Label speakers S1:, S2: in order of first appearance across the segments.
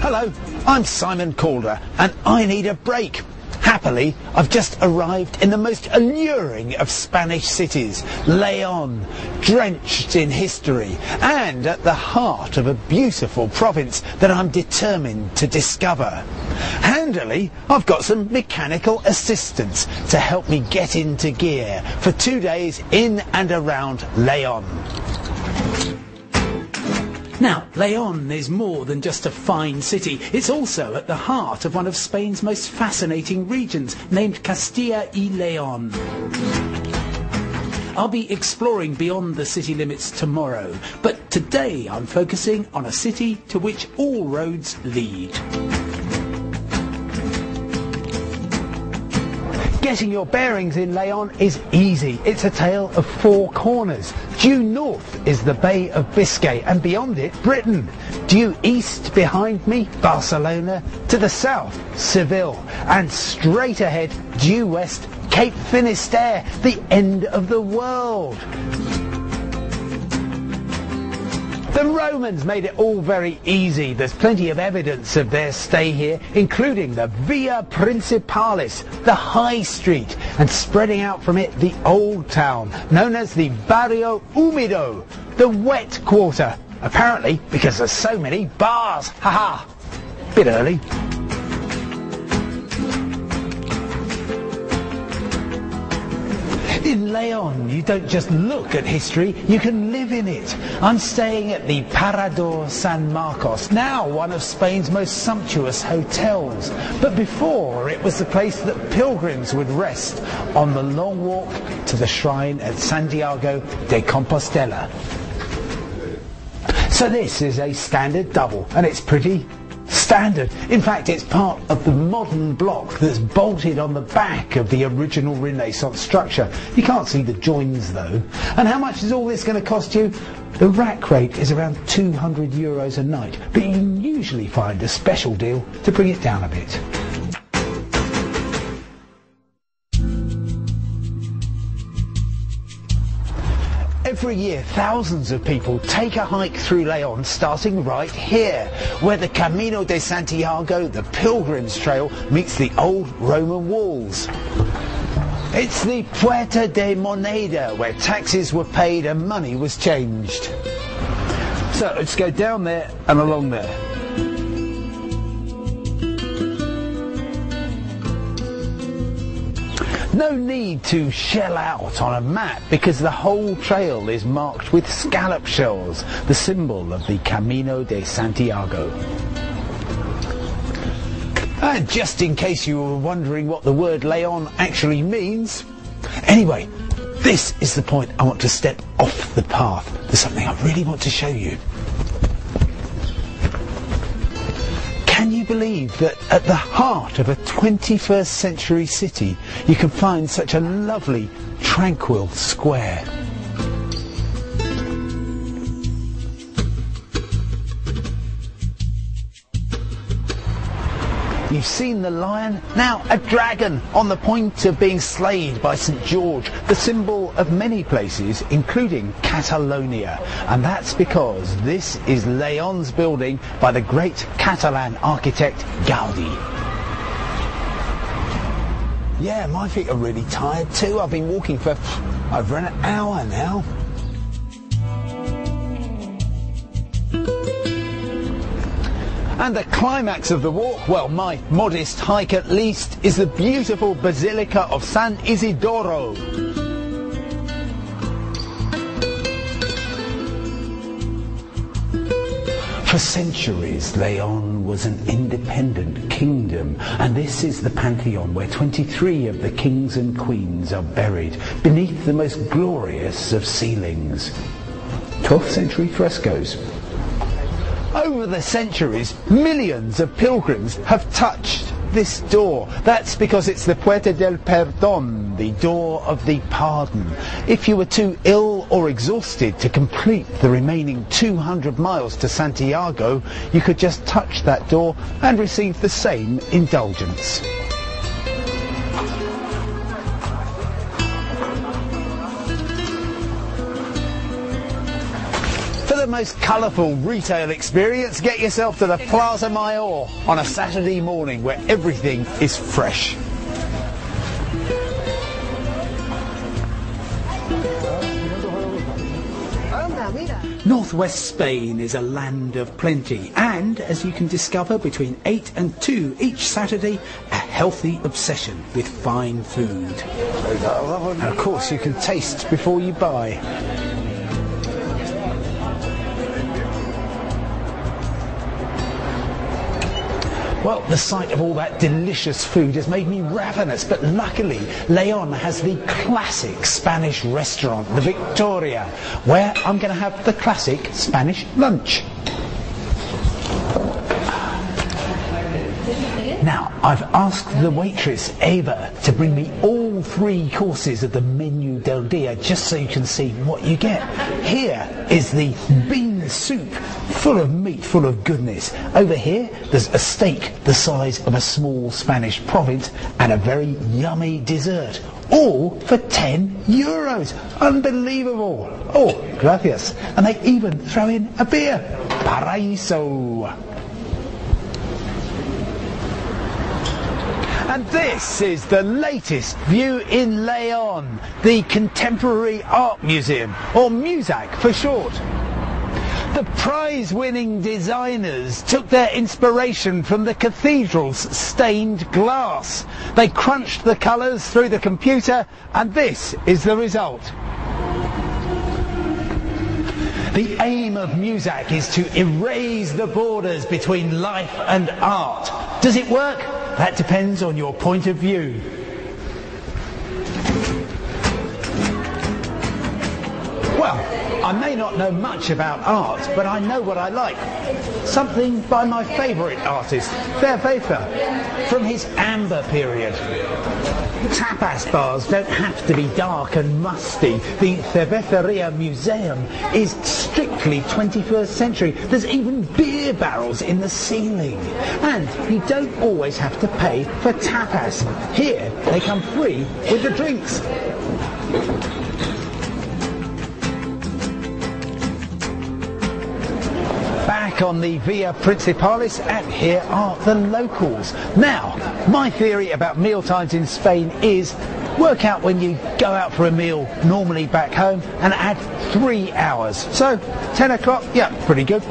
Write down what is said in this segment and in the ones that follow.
S1: Hello, I'm Simon Calder and I need a break. Happily, I've just arrived in the most alluring of Spanish cities, Leon, drenched in history and at the heart of a beautiful province that I'm determined to discover. Handily, I've got some mechanical assistance to help me get into gear for 2 days in and around Leon. Now, Leon is more than just a fine city. It's also at the heart of one of Spain's most fascinating regions, named Castilla y León. I'll be exploring beyond the city limits tomorrow, but today I'm focusing on a city to which all roads lead. Getting your bearings in Leon is easy. It's a tale of four corners. Due north is the Bay of Biscay, and beyond it, Britain. Due east behind me, Barcelona. To the south, Seville. And straight ahead, due west, Cape Finisterre, the end of the world. The Romans made it all very easy. There's plenty of evidence of their stay here, including the Via Principalis, the High Street, and spreading out from it the Old Town, known as the Barrio Humido, the wet quarter. Apparently because there's so many bars. Haha! Bit early. In Leon, you don't just look at history, you can live in it. I'm staying at the Parador San Marcos, now one of Spain's most sumptuous hotels. But before, it was the place that pilgrims would rest on the long walk to the shrine at Santiago de Compostela. So this is a standard double, and it's pretty standard. In fact, it's part of the modern block that's bolted on the back of the original Renaissance structure. You can't see the joins though. And how much is all this going to cost you? The rack rate is around €200 a night, but you can usually find a special deal to bring it down a bit. Every year, thousands of people take a hike through Leon, starting right here, where the Camino de Santiago, the Pilgrim's Trail, meets the old Roman walls. It's the Puerta de Moneda, where taxes were paid and money was changed. So let's go down there and along there. No need to shell out on a map because the whole trail is marked with scallop shells, the symbol of the Camino de Santiago. And just in case you were wondering what the word Leon actually means, anyway, this is the point I want to step off the path. There's something I really want to show you. Can you believe that at the heart of a 21st century city you can find such a lovely, tranquil square? You've seen the lion, now a dragon on the point of being slayed by St. George, the symbol of many places, including Catalonia. And that's because this is Leon's building by the great Catalan architect Gaudi. Yeah, my feet are really tired too. I've been walking for over an hour now. And the climax of the walk, well, my modest hike at least, is the beautiful Basilica of San Isidoro. For centuries, Leon was an independent kingdom, and this is the Pantheon where 23 of the kings and queens are buried beneath the most glorious of ceilings. 12th century frescoes. Over the centuries, millions of pilgrims have touched this door. That's because it's the Puerta del Perdón, the door of the pardon. If you were too ill or exhausted to complete the remaining 200 miles to Santiago, you could just touch that door and receive the same indulgence. For the the most colourful retail experience, get yourself to the Plaza Mayor on a Saturday morning where everything is fresh. Northwest Spain is a land of plenty and, as you can discover between 8 and 2 each Saturday, a healthy obsession with fine food. And of course you can taste before you buy. Well, the sight of all that delicious food has made me ravenous, but luckily Leon has the classic Spanish restaurant, the Victoria, where I'm going to have the classic Spanish lunch. Now, I've asked the waitress, Eva, to bring me all 3 courses of the menu del dia, just so you can see what you get. Here is the bean soup, full of meat, full of goodness. Over here, there's a steak the size of a small Spanish province, and a very yummy dessert. All for €10. Unbelievable. Oh, gracias. And they even throw in a beer. Paraíso. And this is the latest view in Leon, the Contemporary Art Museum, or MUSAC for short. The prize-winning designers took their inspiration from the cathedral's stained glass. They crunched the colours through the computer, and this is the result. The aim of MUSAC is to erase the borders between life and art. Does it work? That depends on your point of view. Well, I may not know much about art, but I know what I like. Something by my favourite artist, Verwefer, from his amber period. Tapas bars don't have to be dark and musty. The Cerveceria Museum is strictly 21st century. There's even beer barrels in the ceiling. And you don't always have to pay for tapas. Here, they come free with the drinks. Back on the Via Principalis, and here are the locals. Now, my theory about meal times in Spain is work out when you go out for a meal normally back home and add 3 hours. So 10 o'clock, yeah, pretty good.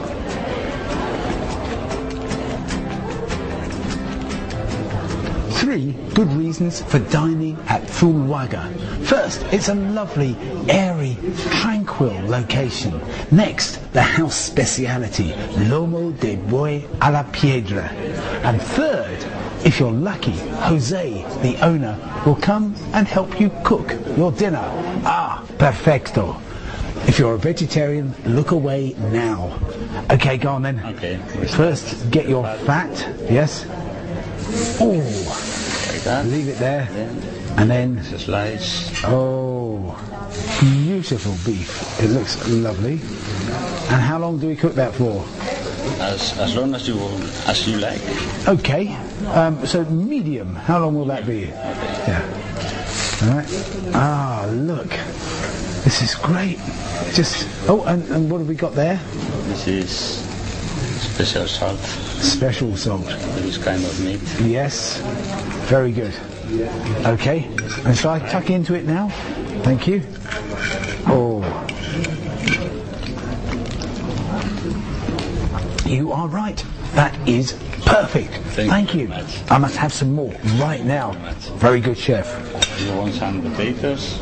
S1: Three good reasons for dining at Zuluaga. First, it's a lovely, airy, tranquil location. Next, the house speciality, lomo de buey a la piedra. And third, if you're lucky, Jose, the owner, will come and help you cook your dinner. Ah, perfecto. If you're a vegetarian, look away now. Okay, go on then.
S2: Okay.
S1: First, get your fat. Yes. Oh, leave it there. And then
S2: a slice.
S1: Oh, beautiful beef. It looks lovely. And how long do we cook that for?
S2: As long as you like.
S1: Okay. So medium. How long will that be?
S2: Okay.
S1: Yeah. All right. Ah, look. This is great. Just and what have we got there?
S2: This is special salt.
S1: Special salt.
S2: This kind of meat.
S1: Yes. Very good. Okay. And shall I tuck into it now? Thank you. Oh. You are right. That is perfect. Thank you. I must have some more right now. Very good, chef.
S2: You want some potatoes?